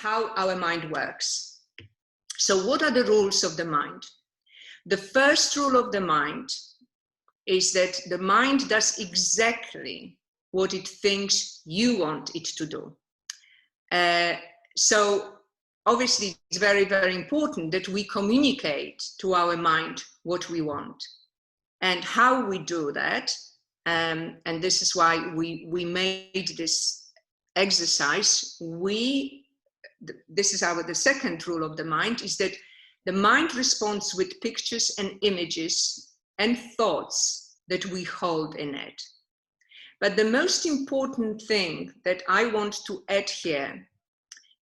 how our mind works. So what are the rules of the mind? The first rule of the mind is that the mind does exactly what it thinks you want it to do. So obviously it's very, very important that we communicate to our mind what we want. And how we do that, and this is why we made this exercise, this is the second rule of the mind, is that the mind responds with pictures and images and thoughts that we hold in it. But the most important thing that I want to add here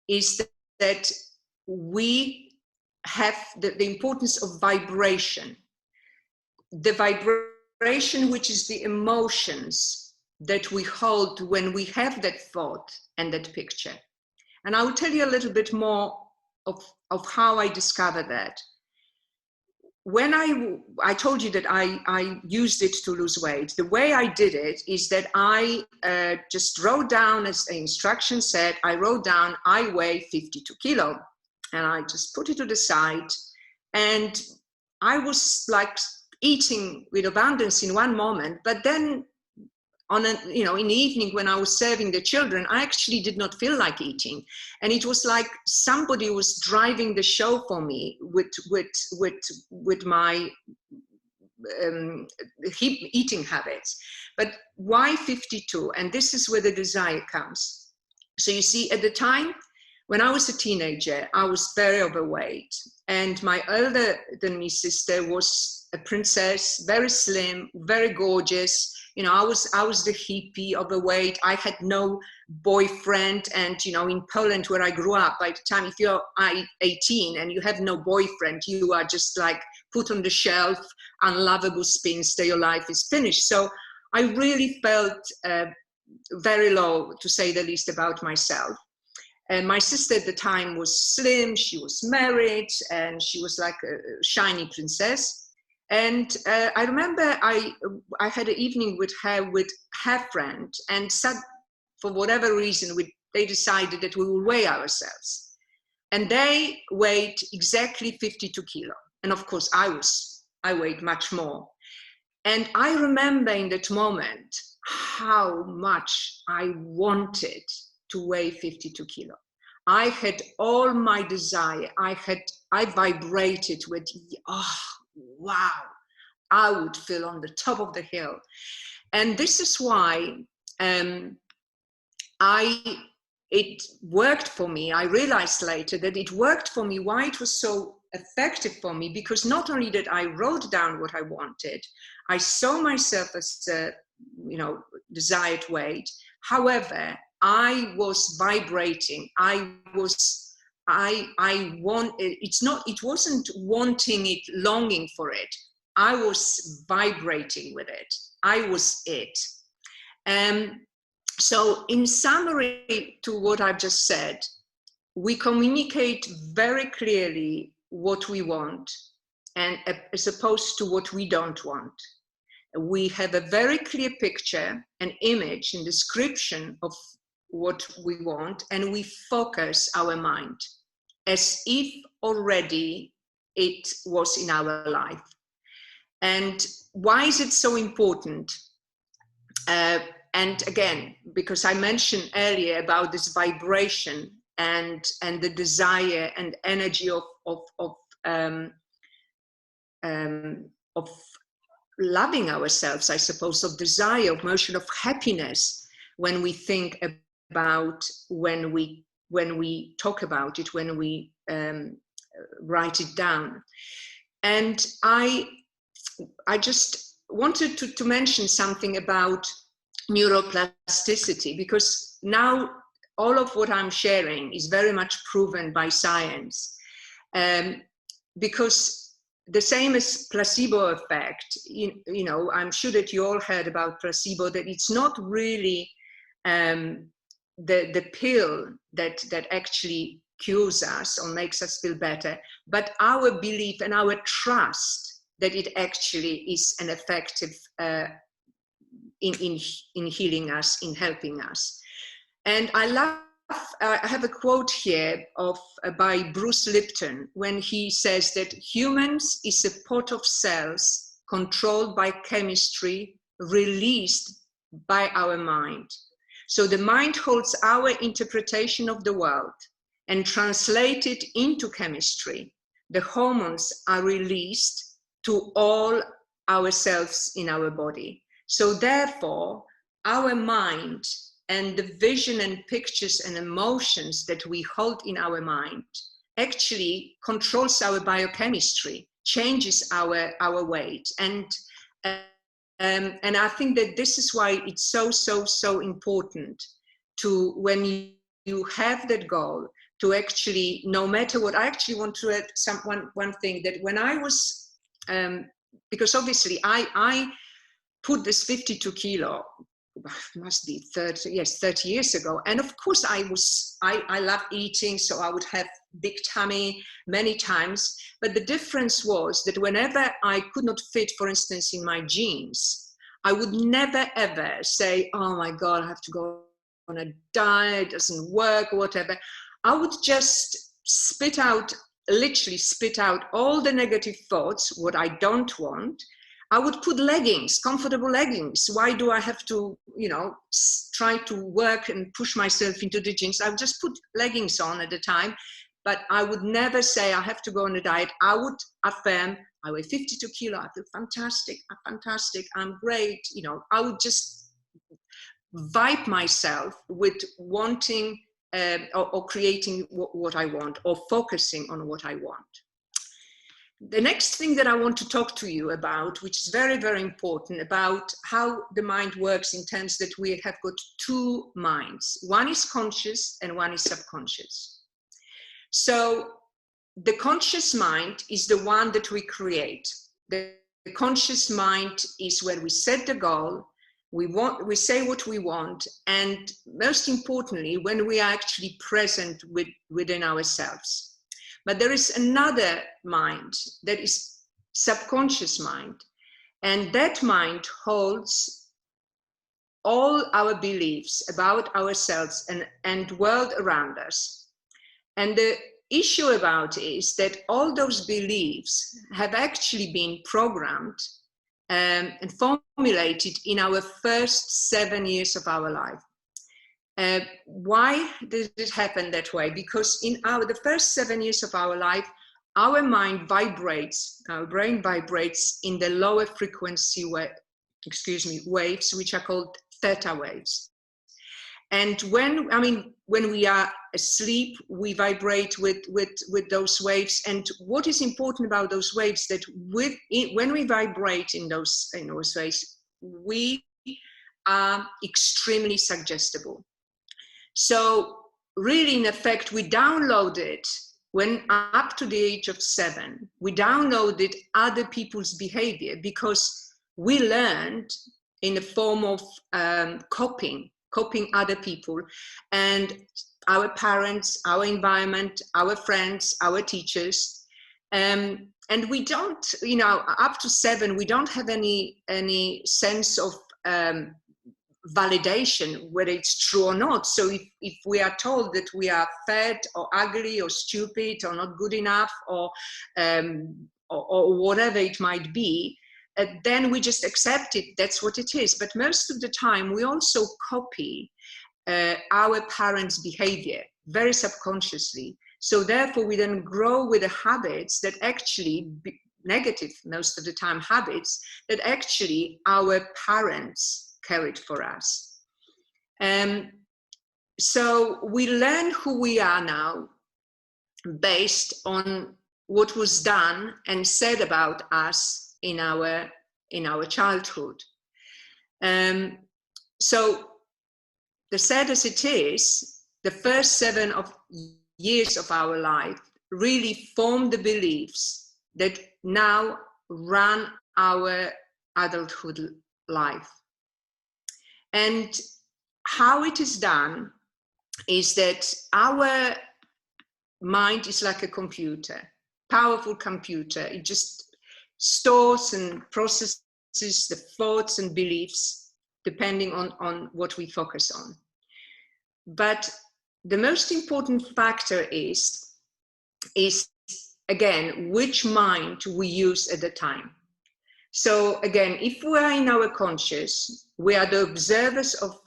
is that we have the importance of vibration. The vibration, which is the emotions that we hold when we have that thought and that picture. And I will tell you a little bit more of how I discovered that. When I told you that I used it to lose weight, the way I did it is that I just wrote down, as the instruction said, I wrote down, I weigh 52 kilo. And I just put it to the side. And I was like eating with abundance in one moment, but then in the evening when I was serving the children, I actually did not feel like eating. And it was like somebody was driving the show for me with my eating habits. But why 52? And this is where the desire comes. So you see, at the time, when I was a teenager, I was very overweight. And my older than me sister was a princess, very slim, very gorgeous. I was the hippie, overweight. I had no boyfriend. And, in Poland, where I grew up, by the time if you're 18 and you have no boyfriend, you are just like put on the shelf, unlovable spinster, your life is finished. So I really felt very low, to say the least, about myself. And my sister at the time was slim, she was married, and she was like a shiny princess. And I remember I had an evening with her friend, and for whatever reason, they decided that we will weigh ourselves. And they weighed exactly 52 kilo. And of course, I weighed much more. And I remember in that moment how much I wanted to weigh 52 kilo. I had all my desire. I vibrated with, wow, I would feel on the top of the hill. And this is why it worked for me. I realized later that it worked for me, why it was so effective for me, because not only that I wrote down what I wanted, I saw myself as a, desired weight. However, I was vibrating. It wasn't wanting it, longing for it. I was vibrating with it. I was it. So in summary to what I've just said, we communicate very clearly what we want, and as opposed to what we don't want. We have a very clear picture, an image, and description of what we want, and we focus our mind as if already it was in our life. And why is it so important? And again, because I mentioned earlier about this vibration and the desire and energy of loving ourselves, I suppose, of desire, of emotion, of happiness, when we think about, when we talk about it, when we write it down. And I just wanted to mention something about neuroplasticity, because now all of what I'm sharing is very much proven by science. Because the same as placebo effect, I'm sure that you all heard about placebo, that it's not really the pill that actually cures us or makes us feel better, but our belief and our trust that it actually is an effective in healing us, in helping us. And I love I have a quote here by Bruce Lipton when he says that humans is a pot of cells controlled by chemistry, released by our mind. So the mind holds our interpretation of the world and translated into chemistry. The hormones are released to all our cells in our body. So therefore, our mind and the vision and pictures and emotions that we hold in our mind actually controls our biochemistry, changes our weight. And I think that this is why it's so important to, when you have that goal, to actually, no matter what. I actually want to add one thing, that when I was, because obviously I put this 52 kilo, must be 30 years ago. And of course I love eating, so I would have big tummy many times. But the difference was that whenever I could not fit, for instance, in my jeans, I would never ever say, oh my God, I have to go on a diet, it doesn't work, or whatever. I would just literally spit out all the negative thoughts, what I don't want. I would put leggings, comfortable leggings. Why do I have to, try to work and push myself into the jeans? I would just put leggings on at the time, but I would never say I have to go on a diet. I would affirm, I weigh 52 kilo, I feel fantastic, I'm great. I would just vibe myself with wanting or creating what I want, or focusing on what I want. The next thing that I want to talk to you about, which is very, very important, about how the mind works, in terms that we have got two minds. One is conscious and one is subconscious. So the conscious mind is the one that we create. The conscious mind is where we set the goal, we say what we want, and most importantly, when we are actually present within ourselves. But there is another mind, that is subconscious mind. And that mind holds all our beliefs about ourselves and world around us. And the issue about it is that all those beliefs have actually been programmed and formulated in our first 7 years of our life. Why did it happen that way? Because in the first 7 years of our life, our mind vibrates, our brain vibrates in the lower frequency waves, which are called theta waves. And when we are asleep, we vibrate with those waves. And what is important about those waves, that when we vibrate in those waves, we are extremely suggestible. So really, in effect, we downloaded, when up to the age of 7, we downloaded other people's behavior, because we learned in the form of copying other people, and our parents, our environment, our friends, our teachers. And we don't, up to 7, we don't have any sense of validation, whether it's true or not. So if we are told that we are fat or ugly or stupid or not good enough or whatever it might be, then we just accept it, that's what it is. But most of the time we also copy our parents' behavior very subconsciously. So therefore we then grow with the habits that actually, negative most of the time habits, that actually our parents carried for us. So we learn who we are now based on what was done and said about us in our childhood. So the sad as it is, the first 7 years of our life really form the beliefs that now run our adulthood life. And how it is done is that our mind is like a computer, powerful computer. It just stores and processes the thoughts and beliefs depending on what we focus on. But the most important factor is again, which mind we use at the time. So again, if we are in our conscious, we are the observers of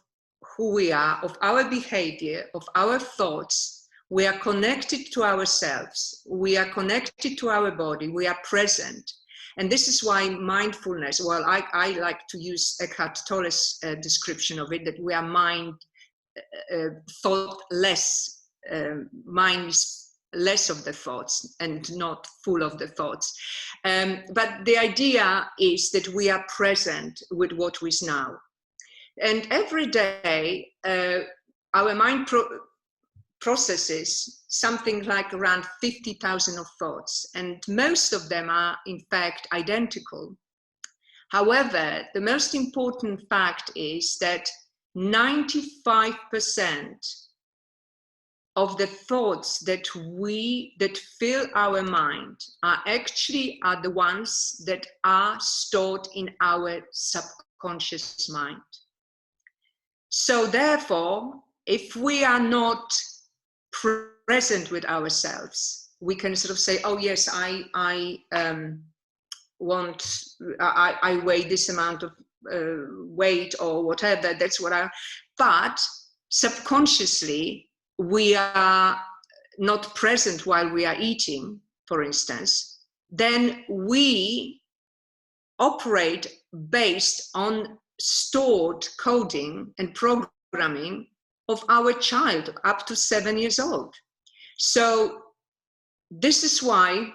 who we are, of our behavior, of our thoughts. We are connected to ourselves. We are connected to our body. We are present. And this is why mindfulness, well, I like to use Eckhart Tolle's description of it, that we are mind, thoughtless. Mind is less of the thoughts and not full of the thoughts. But the idea is that we are present with what is now. And every day, our mind processes something like around 50,000 of thoughts, and most of them are in fact identical. However, the most important fact is that 95% of the thoughts that fill our mind are the ones that are stored in our subconscious mind. So therefore, if we are not present with ourselves, we can sort of say, oh yes, I weigh this amount of weight or whatever, that's what but subconsciously, we are not present while we are eating, for instance, then we operate based on stored coding and programming of our child up to 7 years old. So this is why,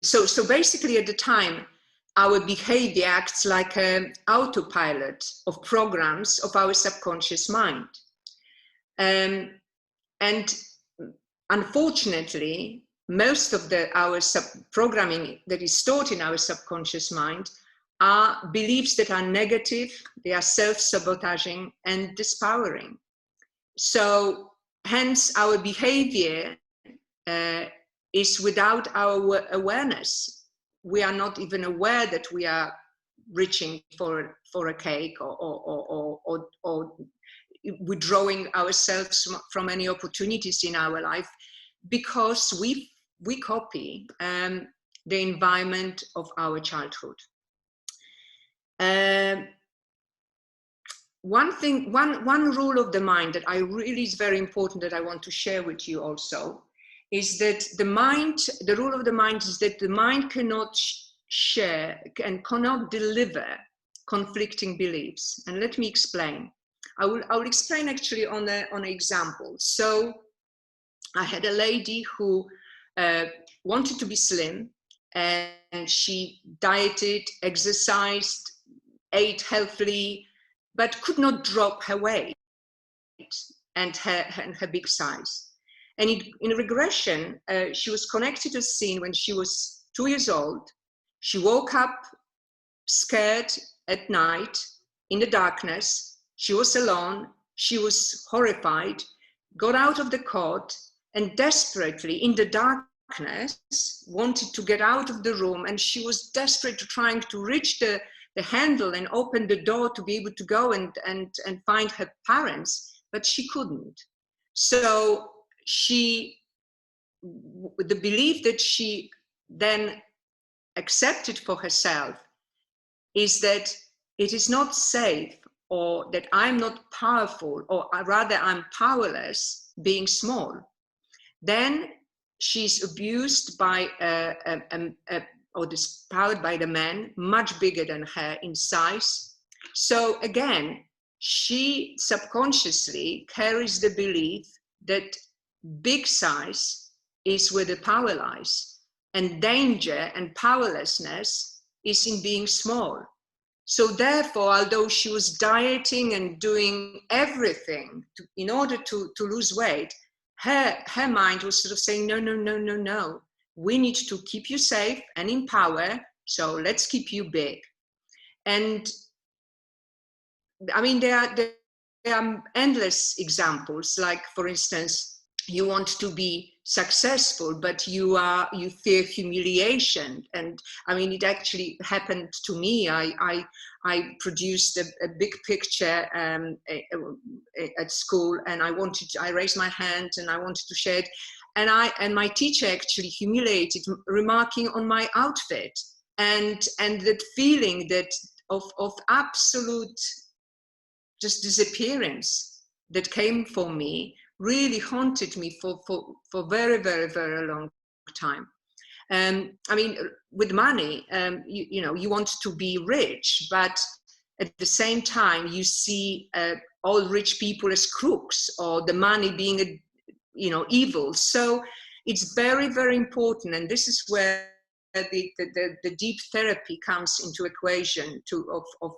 so basically at the time, our behavior acts like an autopilot of programs of our subconscious mind. And unfortunately, most of our programming that is stored in our subconscious mind are beliefs that are negative, they are self-sabotaging and dispowering. So hence our behavior is without our awareness. We are not even aware that we are reaching for a cake or withdrawing ourselves from any opportunities in our life, because we copy the environment of our childhood. One rule of the mind that is very important that I want to share with you also is that the rule of the mind is that the mind cannot share and cannot deliver conflicting beliefs. And let me explain. I will explain actually on an example. So I had a lady who wanted to be slim, and she dieted, exercised, ate healthily, but could not drop her weight and her big size. And in regression, she was connected to a scene when she was 2 years old. She woke up scared at night in the darkness. She was alone, she was horrified, got out of the cot, and desperately in the darkness wanted to get out of the room, and she was desperate trying to reach the handle and open the door to be able to go and find her parents, but she couldn't. So the belief that she then accepted for herself is that it is not safe, or that I'm not powerful, or rather I'm powerless being small. Then she's abused by or dispowered by the man much bigger than her in size. So again, she subconsciously carries the belief that big size is where the power lies, and danger and powerlessness is in being small. So therefore, although she was dieting and doing everything in order to lose weight, her mind was sort of saying, no. We need to keep you safe and in power, so let's keep you big. And I mean, there are endless examples. Like, for instance, you want to be successful, but you fear humiliation. And I mean, it actually happened to me. I produced a big picture at school, and I raised my hand and I wanted to share it. And my teacher actually humiliated, remarking on my outfit, and that feeling that of absolute just disappearance that came for me really haunted me for very, very, very long time. I mean, with money, you know, you want to be rich, but at the same time, you see all rich people as crooks, or the money being, evil. So it's very, very important, and this is where the deep therapy comes into equation of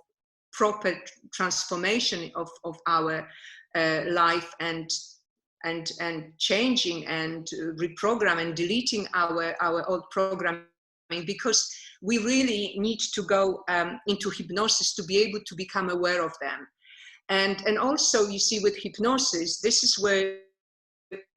proper transformation of our life, and changing and reprogram and deleting our old programming, because we really need to go into hypnosis to be able to become aware of them. And also, you see, with hypnosis, this is where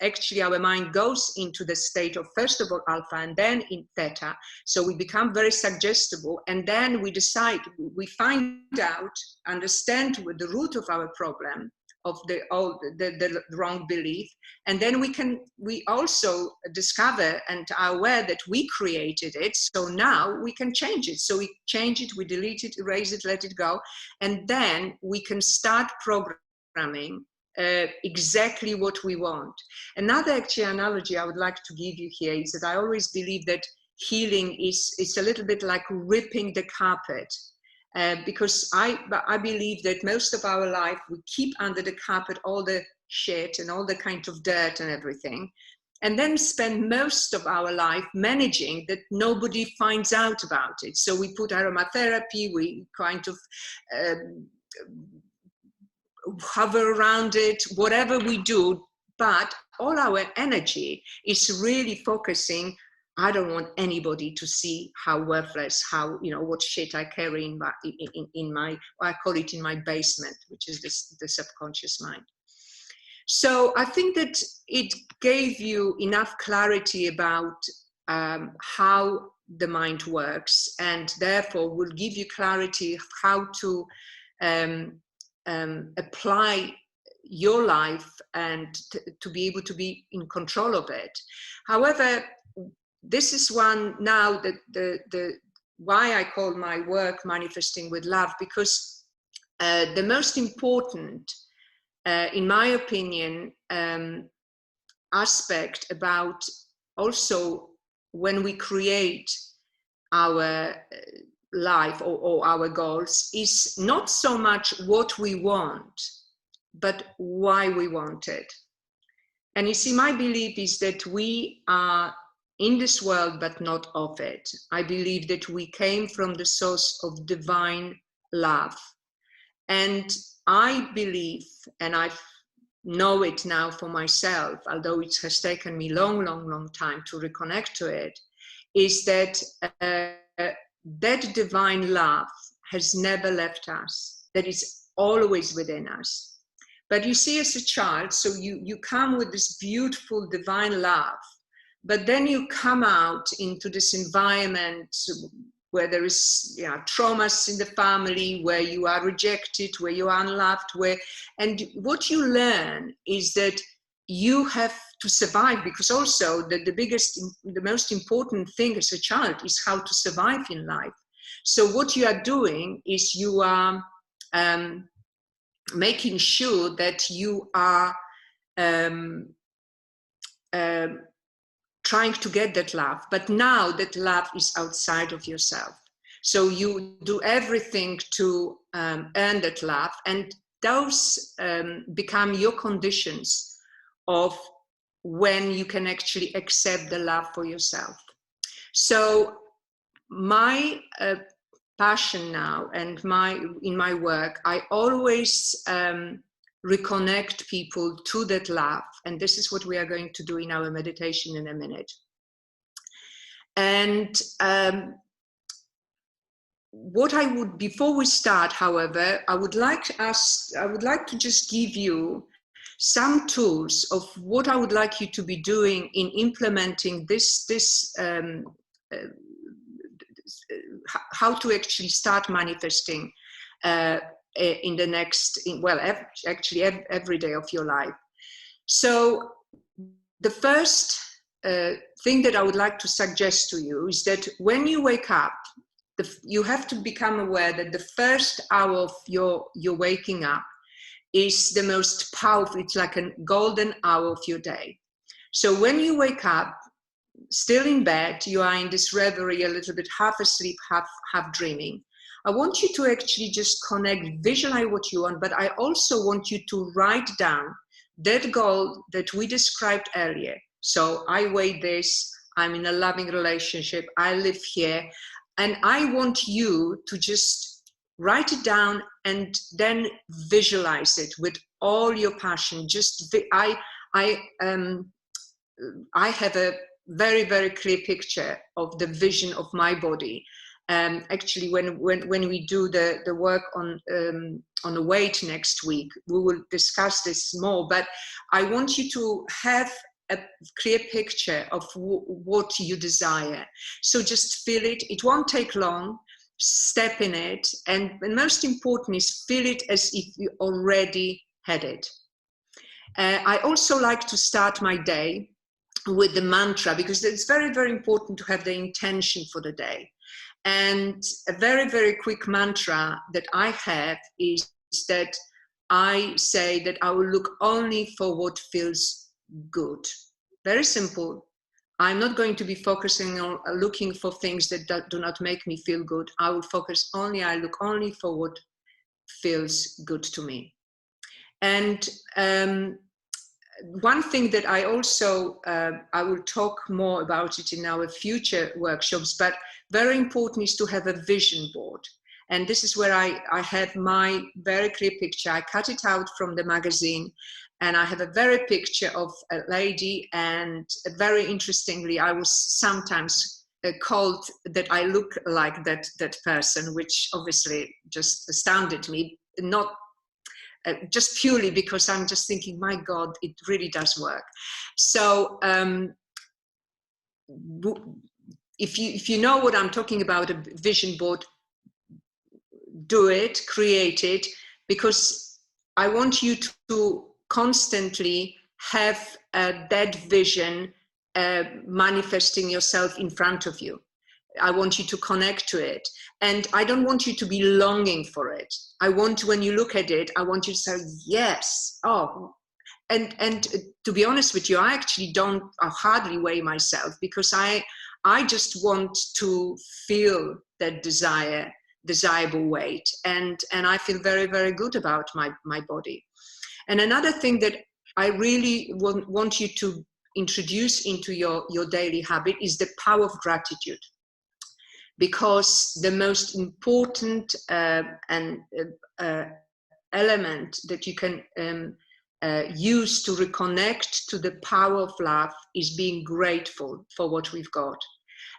actually our mind goes into the state of, first of all, alpha and then in theta. So we become very suggestible, and then we decide, we find out, understand the root of our problem, of the wrong belief, and then we also discover and are aware that we created it. So now we can change it. So we change it, we delete it, erase it, let it go, and then we can start programming exactly what we want. Another actually analogy I would like to give you here is that I always believe that healing is a little bit like ripping the carpet. Because I believe that most of our life we keep under the carpet all the shit and all the kind of dirt and everything, and then spend most of our life managing that nobody finds out about it. So we put aromatherapy, we kind of hover around it, whatever we do, but all our energy is really focusing, I don't want anybody to see how worthless, how, what shit I carry in my, I call it in my basement, which is the subconscious mind. So I think that it gave you enough clarity about how the mind works, and therefore will give you clarity how to apply your life and to be able to be in control of it. However, this is one now that the why I call my work Manifesting with Love, because the most important, in my opinion, aspect about also when we create our life or our goals is not so much what we want, but why we want it. And you see, my belief is that we are in this world, but not of it. I believe that we came from the source of divine love. And I believe, and I know it now for myself, although it has taken me long time to reconnect to it, is that that divine love has never left us, that is always within us. But you see, as a child, so you come with this beautiful divine love, but then you come out into this environment where there is traumas in the family, where you are rejected, where you are unloved, and what you learn is that you have to survive, because also the most important thing as a child is how to survive in life. So what you are doing is you are making sure that you are trying to get that love, but now that love is outside of yourself. So you do everything to earn that love, and those become your conditions of when you can actually accept the love for yourself. So my passion now, and in my work, I always reconnect people to that love, and this is what we are going to do in our meditation in a minute. And what I would, before we start, however, I would like to just give you some tools of what I would like you to be doing in implementing how to actually start manifesting in the next, actually every day of your life. So the first thing that I would like to suggest to you is that when you wake up, you have to become aware that the first hour of your waking up is the most powerful. It's like a golden hour of your day. So when you wake up, still in bed, you are in this reverie, a little bit half asleep, half dreaming. I want you to actually just connect, visualize what you want, but I also want you to write down that goal that we described earlier. So I weigh this, I'm in a loving relationship, I live here, and I want you to just write it down and then visualize it with all your passion. I have a very, very clear picture of the vision of my body. Actually, when we do the work on the weight next week, we will discuss this more, but I want you to have a clear picture of what you desire. So just feel it. It won't take long. Step in it. And most important is feel it as if you already had it. I also like to start my day with the mantra, because it's very, very important to have the intention for the day. And a very, very quick mantra that I have is that I say that I will look only for what feels good. Very simple. I'm not going to be focusing on looking for things that do not make me feel good. I will I look only for what feels good to me. And one thing that I also, I will talk more about it in our future workshops, but very important is to have a vision board. And this is where I have my very clear picture. I cut it out from the magazine, and I have a very picture of a lady, and very interestingly, I was sometimes called that I look like that person, which obviously just astounded me, not just purely because I'm just thinking, my God, it really does work. So if you know what I'm talking about, a vision board, do it, create it, because I want you to constantly have that vision manifesting yourself in front of you. I want you to connect to it. And I don't want you to be longing for it. I want, when you look at it, I want you to say, yes, oh. And to be honest with you, I actually I hardly weigh myself, because I just want to feel that desirable weight. And I feel very, very good about my body. And another thing that I really want you to introduce into your daily habit is the power of gratitude. Because the most important element that you can use to reconnect to the power of love is being grateful for what we've got.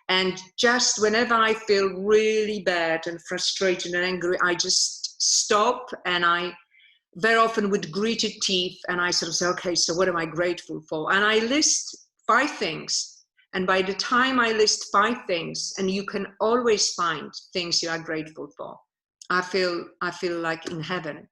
And just whenever I feel really bad and frustrated and angry, I just stop, and I very often with gritted teeth, and I sort of say, okay, so what am I grateful for? And I list 5 things. And by the time I list 5 things, and you can always find things you are grateful for, I feel like in heaven.